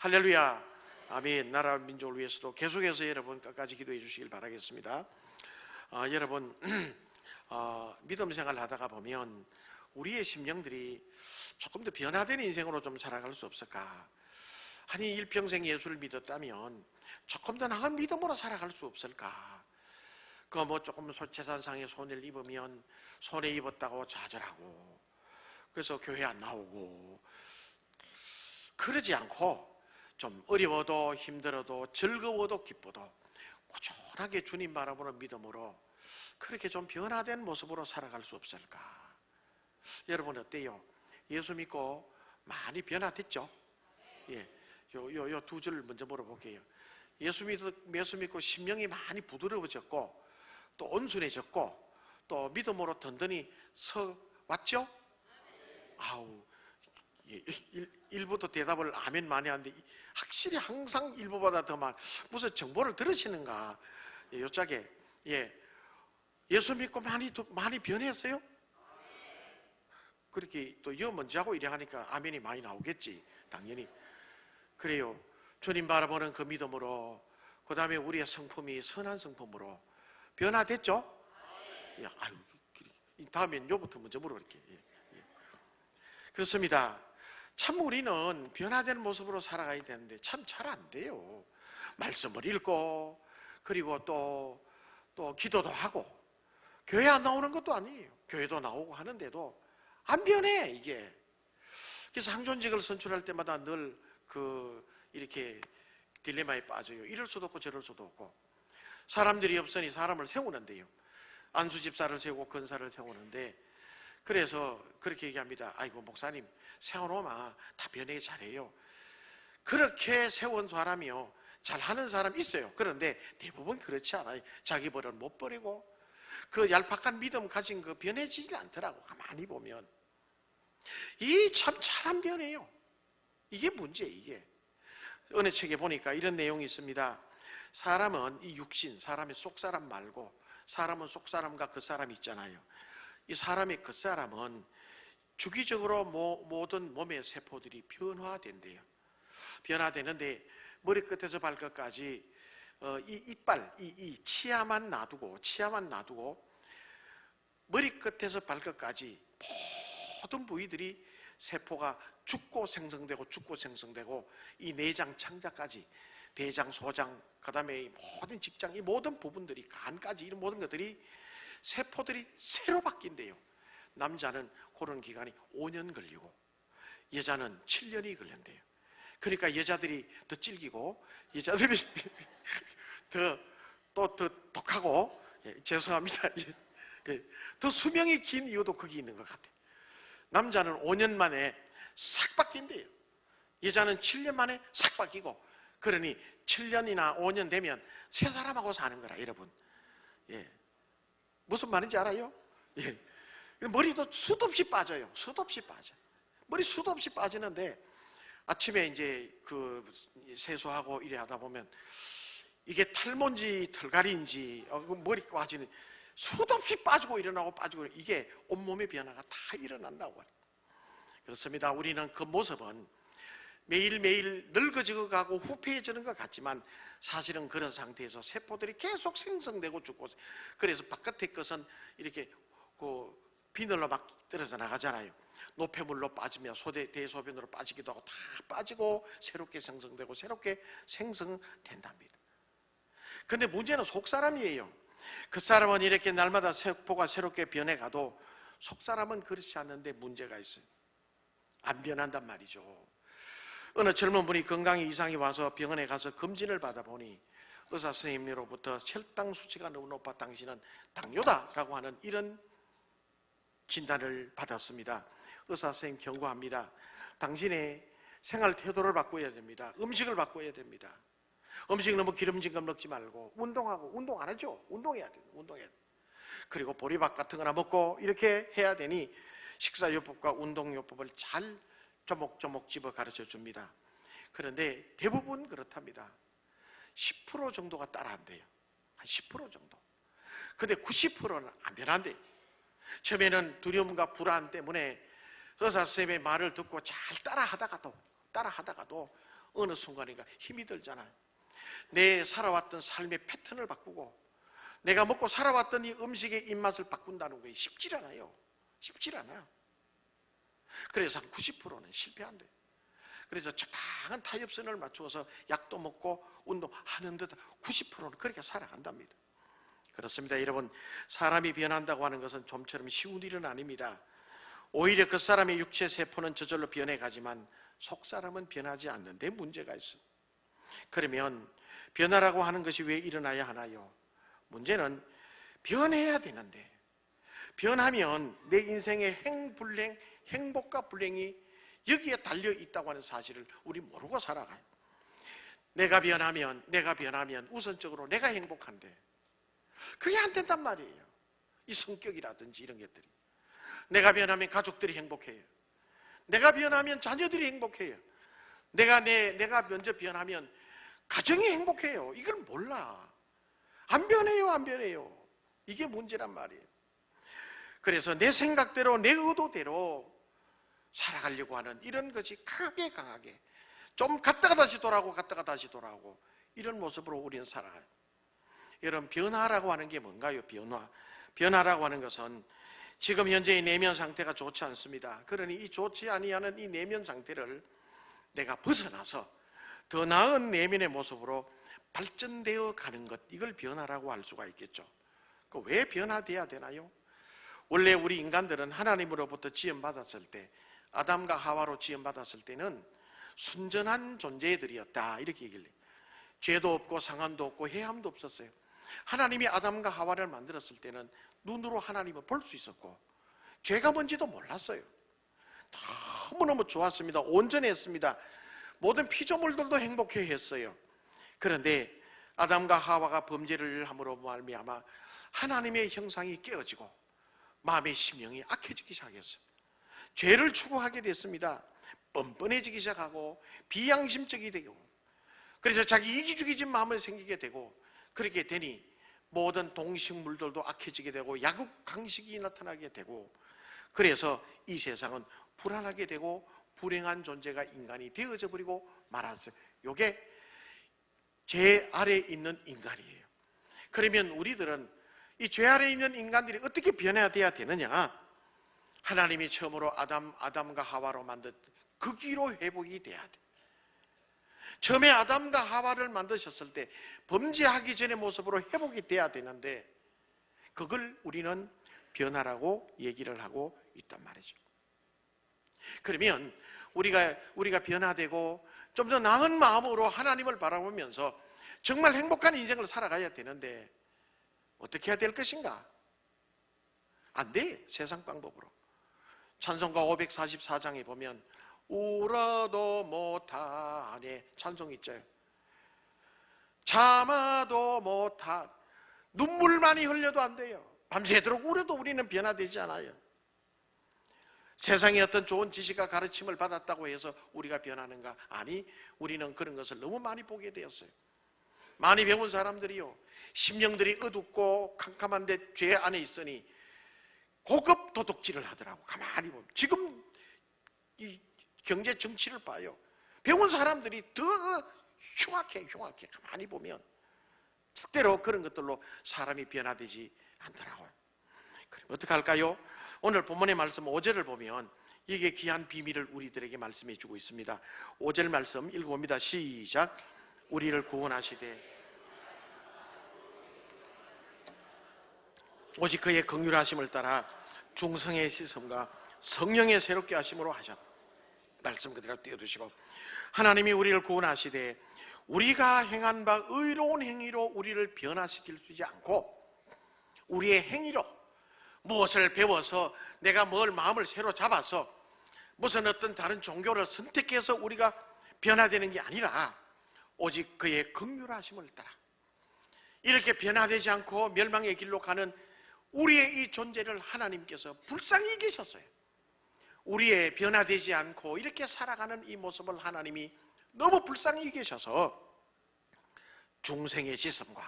할렐루야. 아멘. 나라 민족을 위해서도 계속해서 여러분 끝까지 기도해 주시길 바라겠습니다. 여러분 믿음 생활 하다가 보면 우리의 심령들이 조금 더 변화된 인생으로 좀 살아갈 수 없을까? 아니 일평생 예수를 믿었다면 조금 더 나은 믿음으로 살아갈 수 없을까? 그 뭐 조금 재산상의 손해를 입으면 손해 입었다고 좌절하고 그래서 교회 안 나오고 그러지 않고 좀 어려워도 힘들어도 즐거워도 기뻐도 꾸준하게 주님 바라보는 믿음으로 그렇게 좀 변화된 모습으로 살아갈 수 없을까? 여러분 어때요? 예수 믿고 많이 변화됐죠? 예, 요 두 줄 먼저 물어볼게요. 예수 믿고 심령이 많이 부드러워졌고 또 온순해졌고 또 믿음으로 든든히 서 왔죠? 아우, 일부도 대답을 아멘 많이 하는데 확실히 항상 일부보다 더 무슨 정보를 들으시는가? 요짝에 예수 믿고 많이 변했어요? 그렇게 또 먼저 하고 이래 하니까 아멘이 많이 나오겠지 당연히. 그래요. 주님 바라보는 그 믿음으로 그 다음에 우리의 성품이 선한 성품으로 변화됐죠? 다음엔 요부터 먼저 물어볼게요. 그렇습니다. 참 우리는 변화된 모습으로 살아가야 되는데 참 잘 안 돼요. 말씀을 읽고 그리고 또 기도도 하고 교회 안 나오는 것도 아니에요. 교회도 나오고 하는데도 안 변해 이게. 그래서 항존직을 선출할 때마다 늘 이렇게 딜레마에 빠져요. 이럴 수도 없고 저럴 수도 없고. 사람들이 없으니 사람을 세우는데요. 안수집사를 세우고 근사를 세우는데 그래서 그렇게 얘기합니다. 아이고 목사님 세워놓으면 다 변하게 잘해요. 그렇게 세운 사람이요 잘하는 사람 있어요. 그런데 대부분 그렇지 않아요. 자기 버릇 못 버리고 그 얄팍한 믿음 가진 그 변해지질 않더라고. 가만히 보면 이 참 잘 안 변해요. 이게 문제예요. 이게 어느 책에 보니까 이런 내용이 있습니다. 사람은 이 육신, 사람의 속사람 말고 사람은 속사람과 겉사람이 있잖아요. 이 사람의 겉사람은 주기적으로 모든 몸의 세포들이 변화된대요. 변화되는데 머리끝에서 발끝까지 이 이빨, 이 치아만 놔두고 머리끝에서 발끝까지 모든 부위들이 세포가 죽고 생성되고 이 내장 창자까지 대장, 소장, 그 다음에 모든 직장, 이 모든 부분들이 간까지 이런 모든 것들이 세포들이 새로 바뀐대요. 남자는 그런 기간이 5년 걸리고 여자는 7년이 걸린대요. 그러니까 여자들이 더 질기고 여자들이 더 독하고 죄송합니다. 더 수명이 긴 이유도 거기 있는 것 같아요. 남자는 5년 만에 싹 바뀐대요. 여자는 7년 만에 싹 바뀌고 그러니 7년이나 5년 되면 새 사람하고 사는 거라 여러분. 무슨 말인지 알아요? 머리도 수도 없이 빠져요. 머리 수도 없이 빠지는데 아침에 이제 세수하고 이래 하다 보면 이게 탈모인지 털갈인지 머리 빠지는 수도 없이 빠지고 일어나고 빠지고 이게 온몸의 변화가 다 일어난다고. 그렇습니다. 우리는 그 모습은 매일매일 늙어지고 가고 후패해지는 것 같지만 사실은 그런 상태에서 세포들이 계속 생성되고 죽고 그래서 바깥의 것은 이렇게 비늘로 막 떨어져 나가잖아요. 노폐물로 빠지면 대소변으로 빠지기도 하고 다 빠지고 새롭게 생성되고 새롭게 생성된답니다. 그런데 문제는 속사람이에요. 그 사람은 이렇게 날마다 세포가 새롭게 변해가도 속사람은 그렇지 않는데 문제가 있어요. 안 변한단 말이죠. 어느 젊은 분이 건강에 이상이 와서 병원에 가서 검진을 받아보니 의사 선생님으로부터 혈당 수치가 너무 높아 당신은 당뇨다라고 하는 이런 진단을 받았습니다. 의사 선생님 경고합니다. 당신의 생활 태도를 바꿔야 됩니다. 음식을 바꿔야 됩니다. 음식 너무 기름진 거 먹지 말고 운동 안 하죠? 운동해야 돼요. 그리고 보리밥 같은 거나 먹고 이렇게 해야 되니 식사요법과 운동요법을 잘 조목조목 집어 가르쳐 줍니다. 그런데 대부분 그렇답니다. 10% 정도가 따라한대요. 한 10% 정도. 근데 90%는 안 변한대요. 처음에는 두려움과 불안 때문에 의사 선생님의 말을 듣고 잘 따라하다가도 어느 순간인가 힘이 들잖아요. 내 살아왔던 삶의 패턴을 바꾸고 내가 먹고 살아왔던 이 음식의 입맛을 바꾼다는 게 쉽지 않아요. 쉽지 않아요. 그래서 한 90%는 실패한대요. 그래서 적당한 타협선을 맞추어서 약도 먹고 운동하는 듯 90%는 그렇게 살아간답니다. 그렇습니다. 여러분, 사람이 변한다고 하는 것은 좀처럼 쉬운 일은 아닙니다. 오히려 그 사람의 육체 세포는 저절로 변해가지만 속사람은 변하지 않는데 문제가 있습니다. 그러면 변화라고 하는 것이 왜 일어나야 하나요? 문제는 변해야 되는데, 변하면 내 인생의 행불행, 행복과 불행이 여기에 달려 있다고 하는 사실을 우리 모르고 살아가요. 내가 변하면 우선적으로 내가 행복한데 그게 안 된단 말이에요. 이 성격이라든지 이런 것들이. 내가 변하면 가족들이 행복해요. 내가 변하면 자녀들이 행복해요. 내가 먼저 변하면 가정이 행복해요. 이걸 몰라. 안 변해요. 이게 문제란 말이에요. 그래서 내 생각대로 내 의도대로 살아가려고 하는 이런 것이 강하게 좀 갔다가 다시 돌아오고 이런 모습으로 우리는 살아가요. 여러분, 변화라고 하는 게 뭔가요? 변화라고 하는 것은 지금 현재의 내면 상태가 좋지 않습니다. 그러니 이 좋지 아니하는 이 내면 상태를 내가 벗어나서 더 나은 내면의 모습으로 발전되어 가는 것, 이걸 변화라고 할 수가 있겠죠. 왜 변화돼야 되나요? 원래 우리 인간들은 하나님으로부터 지음받았을 때, 아담과 하와로 지음받았을 때는 순전한 존재들이었다, 이렇게 얘기를 해요. 죄도 없고 상함도 없고 해함도 없었어요. 하나님이 아담과 하와를 만들었을 때는 눈으로 하나님을 볼 수 있었고 죄가 뭔지도 몰랐어요. 너무너무 좋았습니다. 온전했습니다. 모든 피조물들도 행복해했어요. 그런데 아담과 하와가 범죄를 함으로 말미암아 하나님의 형상이 깨어지고 마음의 심령이 악해지기 시작했어요. 죄를 추구하게 됐습니다. 뻔뻔해지기 시작하고 비양심적이 되고, 그래서 자기 이기주의적인 마음을 생기게 되고, 그렇게 되니 모든 동식물들도 악해지게 되고 약육강식이 나타나게 되고, 그래서 이 세상은 불안하게 되고 불행한 존재가 인간이 되어져 버리고 말았어요. 이게 죄 아래에 있는 인간이에요. 그러면 우리들은 이 죄 아래에 있는 인간들이 어떻게 변해야 되느냐? 하나님이 처음으로 아담과 하와로 만든 그 기로 회복이 돼야 돼. 처음에 아담과 하와를 만드셨을 때 범죄하기 전의 모습으로 회복이 돼야 되는데 그걸 우리는 변화라고 얘기를 하고 있단 말이죠. 그러면 우리가 변화되고 좀 더 나은 마음으로 하나님을 바라보면서 정말 행복한 인생을 살아가야 되는데 어떻게 해야 될 것인가? 안 돼, 세상 방법으로. 찬송가 544장에 보면 울어도 못하네 찬송이 있죠. 참아도 못하, 눈물만이 흘려도 안 돼요. 밤새도록 울어도 우리는 변화되지 않아요. 세상에 어떤 좋은 지식과 가르침을 받았다고 해서 우리가 변하는가? 아니, 우리는 그런 것을 너무 많이 보게 되었어요. 많이 배운 사람들이요, 심령들이 어둡고 캄캄한데 죄 안에 있으니 고급 도둑질을 하더라고. 가만히 보면 지금 이 경제 정치를 봐요. 배운 사람들이 더 흉악해. 가만히 보면 절대로 그런 것들로 사람이 변화되지 않더라고요. 그럼 어떻게 할까요? 오늘 본문의 말씀 5절을 보면 이게 귀한 비밀을 우리들에게 말씀해 주고 있습니다. 5절 말씀 읽어봅니다. 시작. 우리를 구원하시되 오직 그의 긍휼하심을 따라 중성의 씻음과 성령의 새롭게 하심으로 하셨다. 말씀 그대로 띄워두시고, 하나님이 우리를 구원하시되 우리가 행한 바 의로운 행위로 우리를 변화시킬 수 있지 않고 우리의 행위로 무엇을 배워서 내가 뭘 마음을 새로 잡아서 무슨 어떤 다른 종교를 선택해서 우리가 변화되는 게 아니라 오직 그의 긍휼하심을 따라 이렇게 변화되지 않고 멸망의 길로 가는 우리의 이 존재를 하나님께서 불쌍히 여기셨어요. 우리의 변화되지 않고 이렇게 살아가는 이 모습을 하나님이 너무 불쌍히 여기셔서 중생의 씻음과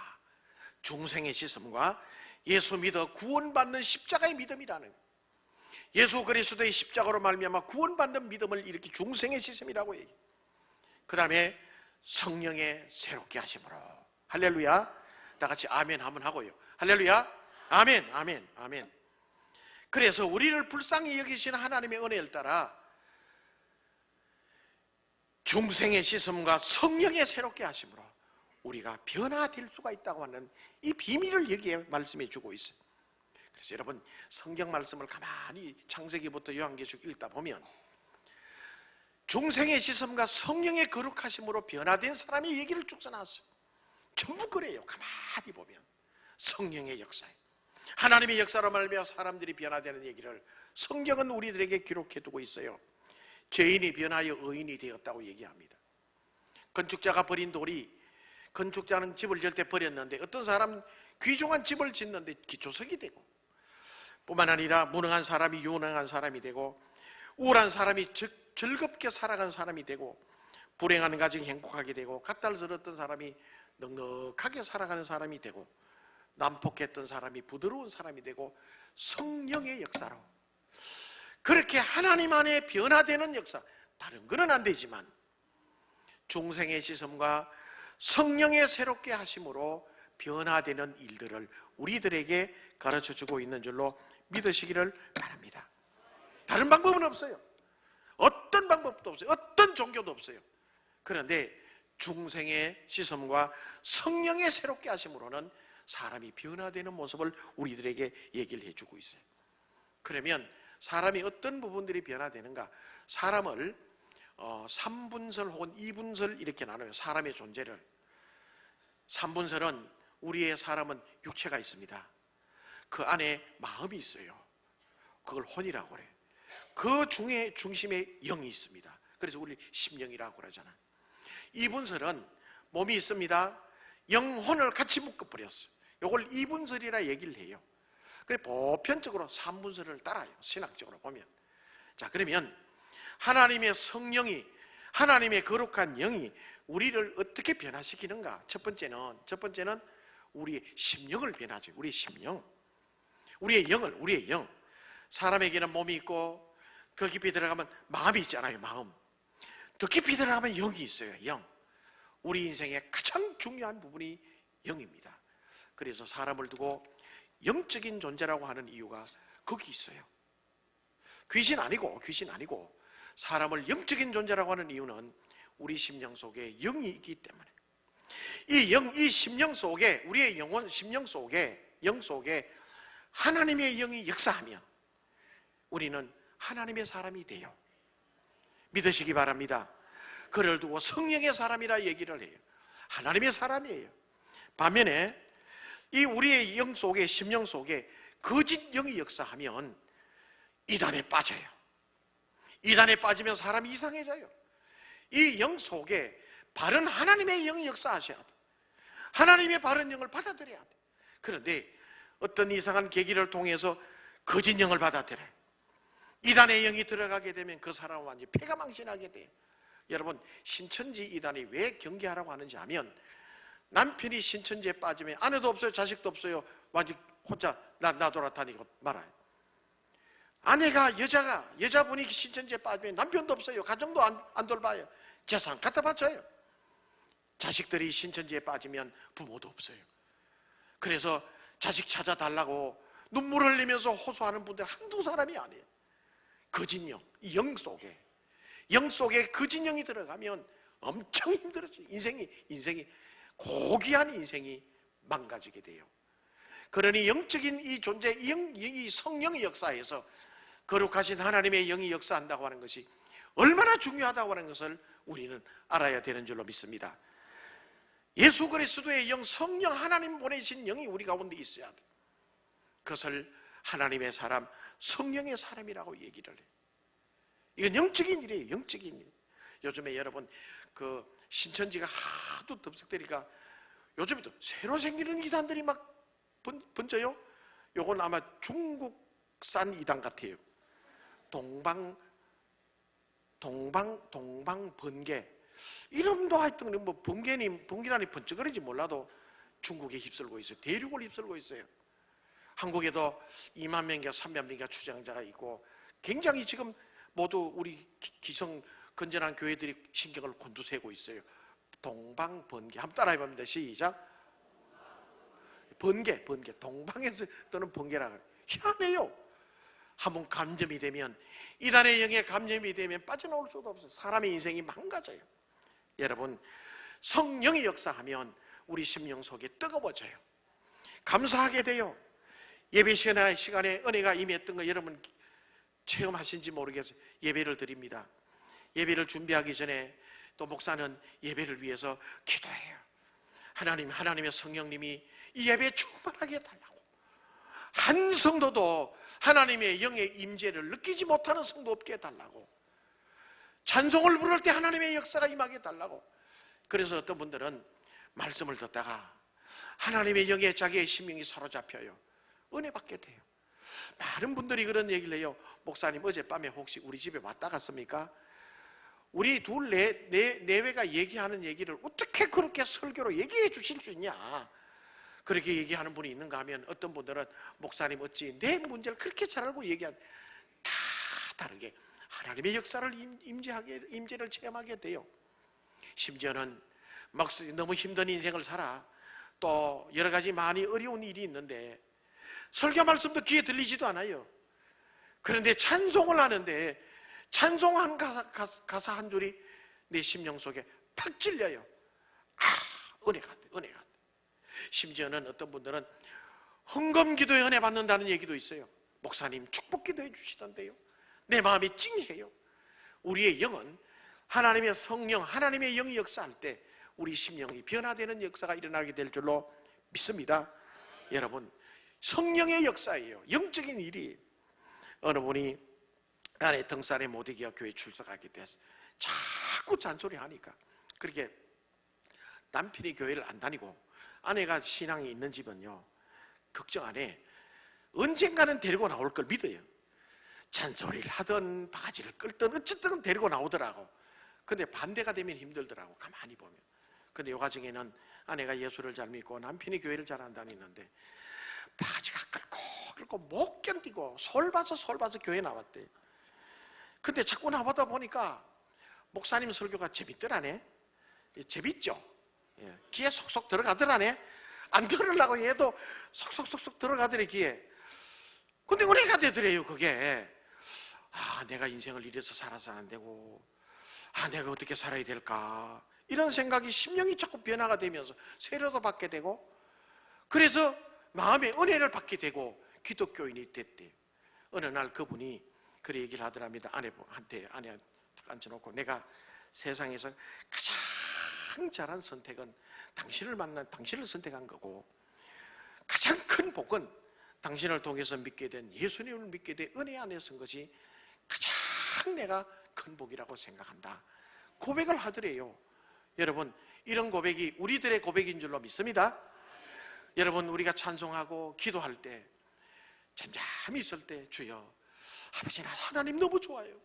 예수 믿어 구원받는 십자가의 믿음이라는, 예수 그리스도의 십자가로 말미암아 구원받는 믿음을 이렇게 중생의 씻음이라고 얘기해요. 그 다음에 성령의 새롭게 하심으로. 할렐루야. 다 같이 아멘 한번 하고요. 할렐루야. 아멘, 아멘, 아멘. 그래서 우리를 불쌍히 여기시는 하나님의 은혜를 따라 중생의 씻음과 성령의 새롭게 하심으로 우리가 변화될 수가 있다고 하는 이 비밀을 여기에 말씀해 주고 있어요. 그래서 여러분 성경 말씀을 가만히 창세기부터 요한계시록 읽다 보면 중생의 씻음과 성령의 거룩하심으로 변화된 사람의 얘기를 쭉 써놨어요. 전부 그래요. 가만히 보면 성령의 역사에 하나님의 역사로 말미암아 사람들이 변화되는 얘기를 성경은 우리들에게 기록해 두고 있어요. 죄인이 변하여 의인이 되었다고 얘기합니다. 건축자가 버린 돌이, 건축자는 집을 질 때 버렸는데 어떤 사람 귀중한 집을 짓는데 기초석이 되고, 뿐만 아니라 무능한 사람이 유능한 사람이 되고, 우울한 사람이 즐겁게 살아간 사람이 되고, 불행한 가정이 행복하게 되고, 갓달 들었던 사람이 넉넉하게 살아가는 사람이 되고, 난폭했던 사람이 부드러운 사람이 되고, 성령의 역사로 그렇게 하나님 안에 변화되는 역사, 다른 거는 안 되지만 중생의 씻음과 성령의 새롭게 하심으로 변화되는 일들을 우리들에게 가르쳐주고 있는 줄로 믿으시기를 바랍니다. 다른 방법은 없어요. 어떤 방법도 없어요. 어떤 종교도 없어요. 그런데 중생의 씻음과 성령의 새롭게 하심으로는 사람이 변화되는 모습을 우리들에게 얘기를 해주고 있어요. 그러면 사람이 어떤 부분들이 변화되는가? 사람을 3분설 혹은 2분설 이렇게 나눠요. 사람의 존재를. 3분설은 우리의 사람은 육체가 있습니다. 그 안에 마음이 있어요. 그걸 혼이라고 그래요. 그 중심에 영이 있습니다. 그래서 우리 심령이라고 그러잖아요. 2분설은 몸이 있습니다. 영혼을 같이 묶어버렸어요. 이걸 2분설이라 얘기를 해요. 그래 보편적으로 3분설을 따라요. 신학적으로 보면. 자, 그러면 하나님의 성령이, 하나님의 거룩한 영이 우리를 어떻게 변화시키는가? 첫 번째는 우리의 심령을 변화죠. 우리의 심령, 우리의 영. 사람에게는 몸이 있고 그 깊이 들어가면 마음이 있잖아요. 마음. 더 깊이 들어가면 영이 있어요. 영. 우리 인생의 가장 중요한 부분이 영입니다. 그래서 사람을 두고 영적인 존재라고 하는 이유가 거기 있어요. 귀신 아니고 사람을 영적인 존재라고 하는 이유는 우리 심령 속에 영이 있기 때문에, 이 심령 속에, 우리의 영혼 심령 속에, 영 속에 하나님의 영이 역사하면 우리는 하나님의 사람이 돼요. 믿으시기 바랍니다. 그를 두고 성령의 사람이라 얘기를 해요. 하나님의 사람이에요. 반면에 이 우리의 영 속에, 심령 속에 거짓 영이 역사하면 이단에 빠져요. 이단에 빠지면 사람이 이상해져요. 이 영 속에 바른 하나님의 영이 역사하셔야 돼. 하나님의 바른 영을 받아들여야 돼. 그런데 어떤 이상한 계기를 통해서 거짓 영을 받아들여요. 이단의 영이 들어가게 되면 그 사람은 완전히 패가망신하게 돼요. 여러분, 신천지 이단이 왜 경계하라고 하는지 하면, 남편이 신천지에 빠지면 아내도 없어요, 자식도 없어요, 완전 혼자 나돌아다니고 말아요. 아내가, 여자분이 신천지에 빠지면 남편도 없어요, 가정도 안 돌봐요, 재산 갖다 바쳐요. 자식들이 신천지에 빠지면 부모도 없어요. 그래서 자식 찾아달라고 눈물 흘리면서 호소하는 분들 한두 사람이 아니에요. 거짓 영, 이 영 속에 거짓 영이 들어가면 엄청 힘들어져요. 인생이 고귀한 인생이 망가지게 돼요. 그러니 영적인 이 존재, 이 성령의 역사에서 거룩하신 하나님의 영이 역사한다고 하는 것이 얼마나 중요하다고 하는 것을 우리는 알아야 되는 줄로 믿습니다. 예수 그리스도의 영, 성령, 하나님 보내신 영이 우리 가운데 있어야 돼. 그것을 하나님의 사람, 성령의 사람이라고 얘기를 해요. 이건 영적인 일이에요. 영적인 일. 요즘에 여러분 그 신천지가 하도 덥석대니까 요즘에도 새로 생기는 이단들이 막 번져요. 요건 아마 중국산 이단 같아요. 동방번개. 이름도 하여튼 뭐 번개라니 번쩍거리지 몰라도 중국에 휩쓸고 있어요. 대륙을 휩쓸고 있어요. 한국에도 2만 명인가 3만 명인가 추장자가 있고, 굉장히 지금 모두 우리 기성 건전한 교회들이 신경을 곤두세우고 있어요. 동방번개. 한번 따라해 봅니다. 시작. 번개. 동방에서 떠는 번개라 그래요. 희한해요. 한번 감염이 되면, 이단의 영에 감염이 되면 빠져나올 수도 없어요. 사람의 인생이 망가져요. 여러분, 성령이 역사하면 우리 심령 속에 뜨거워져요. 감사하게 돼요. 예배 시간에 은혜가 임했던 거 여러분 체험하신지 모르겠어요. 예배를 드립니다. 예배를 준비하기 전에 또 목사는 예배를 위해서 기도해요. 하나님의 성령님이 이 예배에 충만하게 해달라고. 한 성도도 하나님의 영의 임재를 느끼지 못하는 성도 없게 해달라고. 찬송을 부를 때 하나님의 역사가 임하게 해달라고. 그래서 어떤 분들은 말씀을 듣다가 하나님의 영에 자기의 심령이 사로잡혀요. 은혜 받게 돼요. 많은 분들이 그런 얘기를 해요. 목사님, 어젯밤에 혹시 우리 집에 왔다 갔습니까? 우리 둘 내외가 얘기하는 얘기를 어떻게 그렇게 설교로 얘기해 주실 수 있냐? 그렇게 얘기하는 분이 있는가 하면, 어떤 분들은 목사님 어찌 내 문제를 그렇게 잘 알고 얘기한, 다 다르게 하나님의 역사를 임재를 체험하게 돼요. 심지어는 막 너무 힘든 인생을 살아, 또 여러 가지 많이 어려운 일이 있는데 설교 말씀도 귀에 들리지도 않아요. 그런데 찬송을 하는데 찬송한 가사 한 줄이 내 심령 속에 팍 찔려요. 은혜가 돼. 심지어는 어떤 분들은 헌금기도에 은혜 받는다는 얘기도 있어요. 목사님 축복기도해 주시던데요. 내 마음이 찡해요. 우리의 영은 하나님의 성령, 하나님의 영이 역사할 때 우리 심령이 변화되는 역사가 일어나게 될 줄로 믿습니다. 여러분, 성령의 역사예요. 영적인 일이. 어느 분이 아내 등살에 못 이겨 교회 출석하게 돼서 자꾸 잔소리하니까, 그렇게 남편이 교회를 안 다니고 아내가 신앙이 있는 집은요, 걱정 안 해. 언젠가는 데리고 나올 걸 믿어요. 잔소리를 하든 바가지를 끌든 어쨌든 데리고 나오더라고. 근데 반대가 되면 힘들더라고, 가만히 보면. 근데 요 과정에는 아내가 예수를 잘 믿고 남편이 교회를 잘 안 다니는데 바가지가 끌고 못 견디고 솔 봐서 교회 나왔대. 근데 자꾸 나보다 보니까 목사님 설교가 재밌더라네. 재밌죠? 귀에 속속 들어가더라네. 안 들으려고 해도 속속 들어가더래, 귀에. 근데 은혜가 되더래요, 그게. 내가 인생을 이래서 살아서 안 되고, 내가 어떻게 살아야 될까, 이런 생각이, 심령이 자꾸 변화가 되면서 세례도 받게 되고, 그래서 마음의 은혜를 받게 되고 기독교인이 됐대요. 어느 날 그분이 그래 얘기를 하더랍니다. 아내한테 앉혀놓고, 내가 세상에서 가장 잘한 선택은 당신을 선택한 거고, 가장 큰 복은 당신을 통해서 믿게 된, 예수님을 믿게 된 은혜 안에 선 것이 가장 내가 큰 복이라고 생각한다, 고백을 하더래요. 여러분, 이런 고백이 우리들의 고백인 줄로 믿습니다. 여러분, 우리가 찬송하고 기도할 때, 잠잠히 있을 때, 주여, 아버지, 나 하나님 너무 좋아요.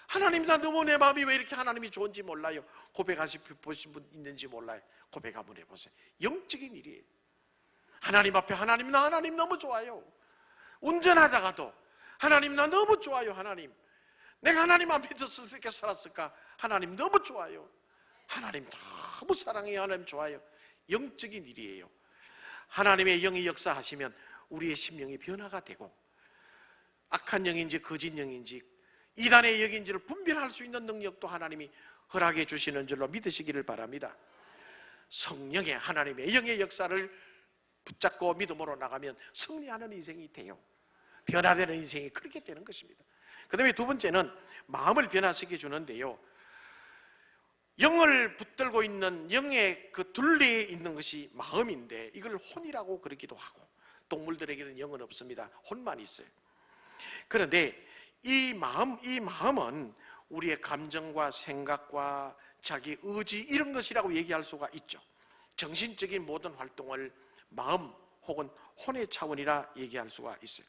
하나님, 나 너무 내 마음이 왜 이렇게 하나님이 좋은지 몰라요. 고백하신 분 있는지 몰라요. 고백 한번 해보세요. 영적인 일이에요. 하나님 앞에, 하나님, 나 하나님 너무 좋아요. 운전하다가도 하나님, 나 너무 좋아요. 하나님, 내가 하나님 앞에 어떻게 살았을까? 하나님 너무 좋아요. 하나님 너무 사랑해요. 하나님 좋아요. 영적인 일이에요. 하나님의 영이 역사하시면 우리의 심령이 변화가 되고, 악한 영인지 거짓 영인지 이단의 영인지를 분별할 수 있는 능력도 하나님이 허락해 주시는 줄로 믿으시기를 바랍니다. 성령의, 하나님의 영의 역사를 붙잡고 믿음으로 나가면 승리하는 인생이 돼요. 변화되는 인생이 그렇게 되는 것입니다. 그 다음에 두 번째는 마음을 변화시켜 주는데요, 영을 붙들고 있는 영의 그 둘레에 있는 것이 마음인데, 이걸 혼이라고 그러기도 하고, 동물들에게는 영은 없습니다. 혼만 있어요. 그런데 이 마음은 우리의 감정과 생각과 자기 의지, 이런 것이라고 얘기할 수가 있죠. 정신적인 모든 활동을 마음 혹은 혼의 차원이라 얘기할 수가 있어요.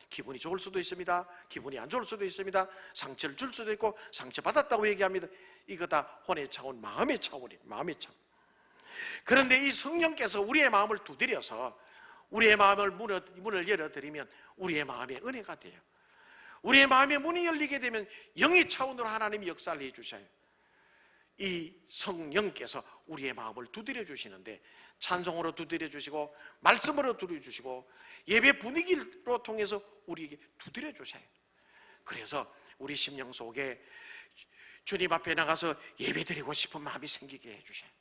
기분이 좋을 수도 있습니다. 기분이 안 좋을 수도 있습니다. 상처를 줄 수도 있고, 상처받았다고 얘기합니다. 이거 다 혼의 차원, 마음의 차원이에요. 마음의 차원. 그런데 이 성령께서 우리의 마음을 두드려서 우리의 마음을 문을 열어드리면 우리의 마음에 은혜가 돼요. 우리의 마음의 문이 열리게 되면 영의 차원으로 하나님이 역사를 해주셔요. 이 성령께서 우리의 마음을 두드려 주시는데, 찬송으로 두드려 주시고 말씀으로 두드려 주시고 예배 분위기로 통해서 우리에게 두드려 주셔요. 그래서 우리 심령 속에 주님 앞에 나가서 예배드리고 싶은 마음이 생기게 해주셔요.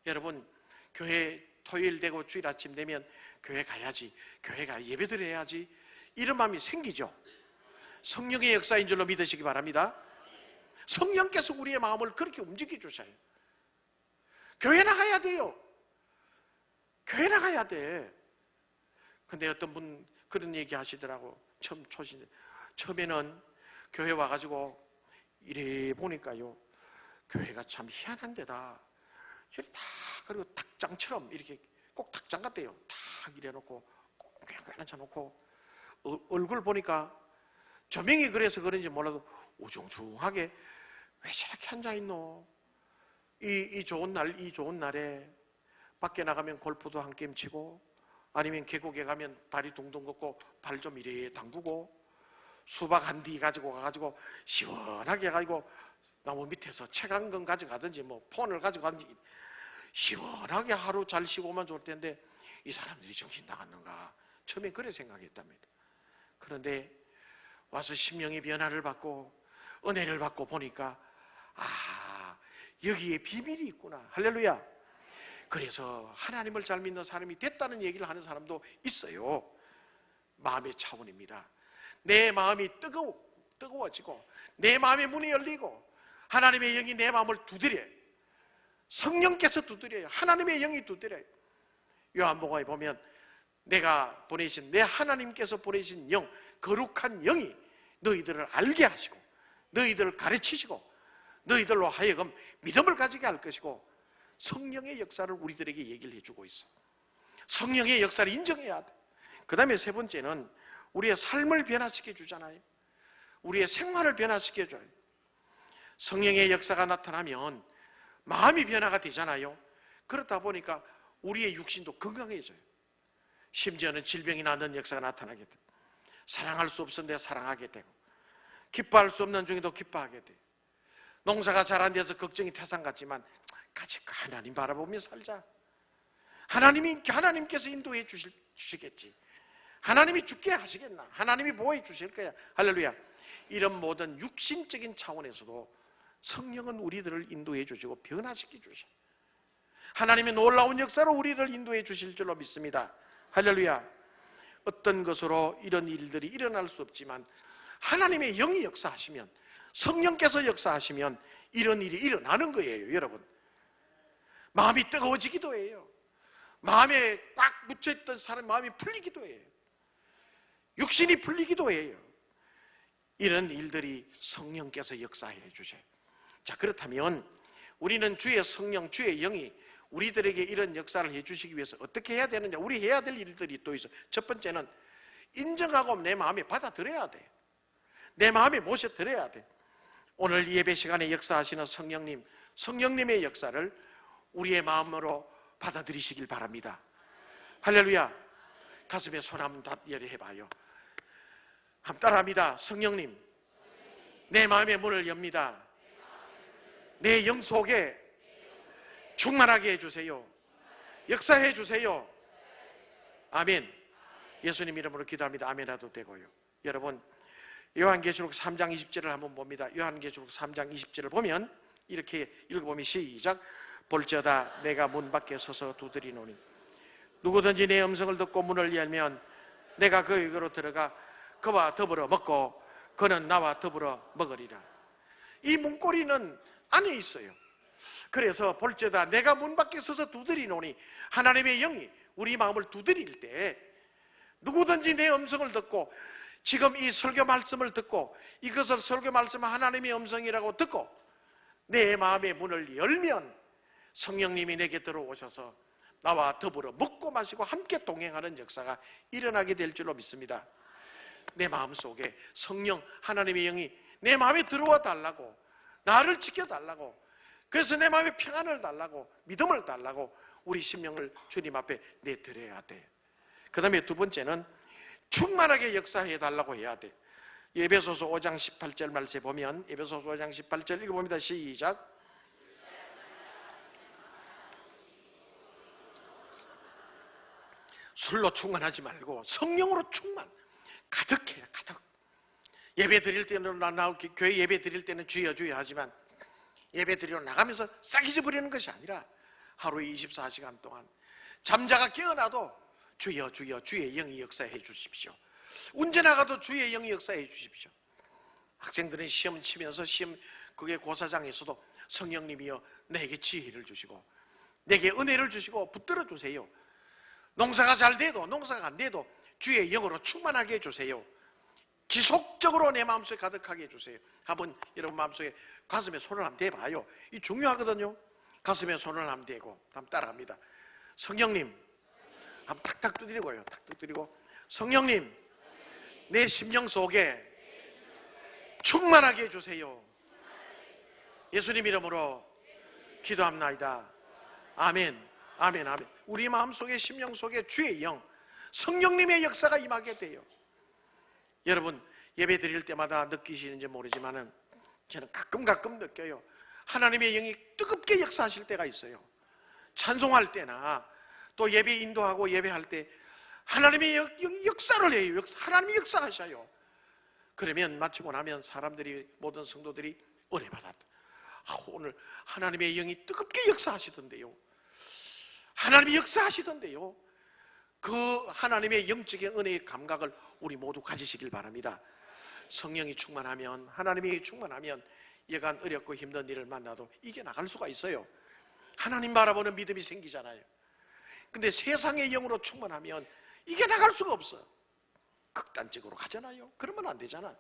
여러분, 교회 토요일 되고 주일 아침 되면 교회 가야지, 교회 가 예배드려야지, 이런 마음이 생기죠. 성령의 역사인 줄로 믿으시기 바랍니다. 성령께서 우리의 마음을 그렇게 움직여 주셔요. 교회 나가야 돼요. 교회 나가야 돼. 근데 어떤 분 그런 얘기 하시더라고. 처음에는 교회 와가지고 이래 보니까요, 교회가 참 희한한 데다. 저리 다, 그리고 닭장처럼 이렇게 꼭 닭장 같대요. 탁 이래놓고 꼭 그냥 앉혀놓고, 얼굴 보니까 조명이 그래서 그런지 몰라도 우중충하게 왜 저렇게 앉아있노? 이 좋은 날에 밖에 나가면 골프도 한 게임 치고, 아니면 계곡에 가면 다리 둥둥 걷고 발 좀 이래 담그고, 수박 한 뒤 가지고 가가지고 시원하게 해가지고 나무 밑에서 책 한 권 가져가든지 뭐 폰을 가져가든지 시원하게 하루 잘 쉬고만 좋을 텐데, 이 사람들이 정신 나갔는가? 처음에 그래 생각했답니다. 그런데 와서 심령의 변화를 받고 은혜를 받고 보니까, 아, 여기에 비밀이 있구나. 할렐루야. 그래서 하나님을 잘 믿는 사람이 됐다는 얘기를 하는 사람도 있어요. 마음의 차원입니다. 내 마음이 뜨거워지고 내 마음의 문이 열리고 하나님의 영이 내 마음을 두드려요. 성령께서 두드려요. 하나님의 영이 두드려요. 요한복음에 보면 내가 보내신, 내 하나님께서 보내신 영, 거룩한 영이 너희들을 알게 하시고 너희들을 가르치시고 너희들로 하여금 믿음을 가지게 할 것이고, 성령의 역사를 우리들에게 얘기를 해주고 있어. 성령의 역사를 인정해야 돼. 그 다음에 세 번째는 우리의 삶을 변화시켜 주잖아요. 우리의 생활을 변화시켜 줘요. 성령의 역사가 나타나면 마음이 변화가 되잖아요. 그렇다 보니까 우리의 육신도 건강해져요. 심지어는 질병이 낫는 역사가 나타나게 돼요. 사랑할 수 없었는데 사랑하게 되고, 기뻐할 수 없는 중에도 기뻐하게 돼요. 농사가 잘 안 돼서 걱정이 태산 같지만 같이 하나님 바라보며 살자. 하나님께서 인도해 주시겠지. 하나님이 죽게 하시겠나? 하나님이 보호해 주실 거야. 할렐루야. 이런 모든 육신적인 차원에서도 성령은 우리들을 인도해 주시고 변화시켜 주셔. 하나님의 놀라운 역사로 우리를 인도해 주실 줄로 믿습니다. 할렐루야. 어떤 것으로 이런 일들이 일어날 수 없지만 하나님의 영이 역사하시면, 성령께서 역사하시면 이런 일이 일어나는 거예요. 여러분, 마음이 뜨거워지기도 해요. 마음에 꽉 묻혀있던 사람 마음이 풀리기도 해요. 육신이 풀리기도 해요. 이런 일들이 성령께서 역사해 주셔요. 자, 그렇다면 우리는 주의 성령, 주의 영이 우리들에게 이런 역사를 해주시기 위해서 어떻게 해야 되느냐? 우리 해야 될 일들이 또 있어요. 첫 번째는 인정하고 내 마음에 받아들여야 돼. 내 마음에 모셔드려야 돼. 오늘 예배 시간에 역사하시는 성령님의 역사를 우리의 마음으로 받아들이시길 바랍니다. 할렐루야. 가슴에 손 한번 해봐요. 한번 따라합니다. 성령님, 내 마음의 문을 엽니다. 내 영 속에 충만하게 해주세요. 역사해 주세요. 아멘. 예수님 이름으로 기도합니다. 아멘 하도 되고요. 여러분, 요한계시록 3장 20절을 한번 봅니다. 요한계시록 3장 20절을 보면 이렇게 읽어보면 시작. 볼지어다 내가 문 밖에 서서 두드리노니 누구든지 내 음성을 듣고 문을 열면 내가 그에게로 들어가 그와 더불어 먹고 그는 나와 더불어 먹으리라. 이 문고리는 안에 있어요. 그래서 볼지어다 내가 문 밖에 서서 두드리노니, 하나님의 영이 우리 마음을 두드릴 때 누구든지 내 음성을 듣고, 지금 이 설교 말씀을 듣고 이것을 설교 말씀은 하나님의 음성이라고 듣고 내 마음의 문을 열면 성령님이 내게 들어오셔서 나와 더불어 먹고 마시고 함께 동행하는 역사가 일어나게 될 줄로 믿습니다. 내 마음속에 성령, 하나님의 영이 내 마음에 들어와 달라고, 나를 지켜달라고, 그래서 내 마음에 평안을 달라고, 믿음을 달라고 우리 심령을 주님 앞에 내드려야 돼. 그 다음에 두 번째는 충만하게 역사해 달라고 해야 돼. 에베소서 5장 18절 말씀에 보면, 에베소서 5장 18절 읽어봅니다. 시작. 술로 충만하지 말고 성령으로 충만, 가득해라, 가득. 예배 드릴 때는 교회 예배 드릴 때는 주여 주여 하지만 예배 드리러 나가면서 싹이져 버리는 것이 아니라 하루에 24시간 동안 잠자가 깨어나도 주여 주여 주의 영이 역사해 주십시오. 운전하가도 주의 영이 역사해 주십시오. 학생들은 시험 치면서 그게 고사장에서도 성령님이여 내게 지혜를 주시고 내게 은혜를 주시고 붙들어 주세요. 농사가 잘 돼도 농사가 안 돼도 주의 영으로 충만하게 해주세요. 지속적으로 내 마음속에 가득하게 해주세요. 한번 여러분 마음속에 가슴에 손을 한번 대봐요. 이 중요하거든요. 가슴에 손을 한번 대고 한번 따라갑니다. 성령님, 한번 탁탁 두드리고요. 탁탁 두드리고, 성령님 내 심령 속에 충만하게 해주세요. 예수님 이름으로 기도합나이다. 아멘. 아멘, 아멘. 우리 마음속에 심령 속에 주의 영, 성령님의 역사가 임하게 돼요. 여러분 예배 드릴 때마다 느끼시는지 모르지만은 저는 가끔 느껴요. 하나님의 영이 뜨겁게 역사하실 때가 있어요. 찬송할 때나 또 예배 인도하고 예배할 때 하나님의 영이 역사를 해요. 하나님이 역사하셔요. 그러면 마치고 나면 사람들이, 모든 성도들이 은혜 받았다. 오늘 하나님의 영이 뜨겁게 역사하시던데요. 하나님이 역사하시던데요. 그 하나님의 영적인 은혜의 감각을 우리 모두 가지시길 바랍니다. 성령이 충만하면, 하나님이 충만하면 여간 어렵고 힘든 일을 만나도 이겨나갈 수가 있어요. 하나님 바라보는 믿음이 생기잖아요. 근데 세상의 영으로 충만하면 이겨나갈 수가 없어. 극단적으로 가잖아요. 그러면 안 되잖아.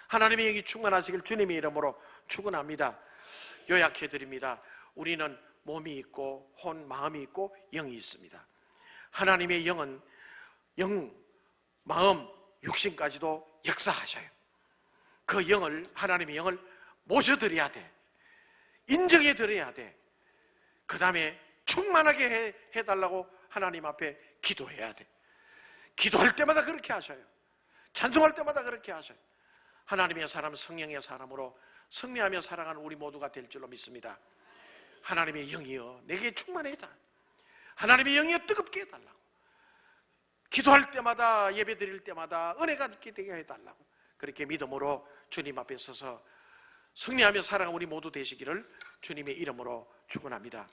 하나님의 영이 충만하시길 주님의 이름으로 축원합니다. 요약해드립니다. 우리는 몸이 있고 혼, 마음이 있고 영이 있습니다. 하나님의 영은 영, 마음, 육신까지도 역사하셔요. 그 영을, 하나님의 영을 모셔드려야 돼. 인정해드려야 돼. 그 다음에 충만하게 해달라고 하나님 앞에 기도해야 돼. 기도할 때마다 그렇게 하셔요. 찬송할 때마다 그렇게 하셔요. 하나님의 사람, 성령의 사람으로 승리하며 살아가는 우리 모두가 될 줄로 믿습니다. 하나님의 영이여 내게 충만해달라. 하나님의 영이여 뜨겁게 해달라고. 기도할 때마다, 예배 드릴 때마다 은혜가 있게 되게 해달라고. 그렇게 믿음으로 주님 앞에 서서 승리하며 살아가는 우리 모두 되시기를 주님의 이름으로 축원합니다.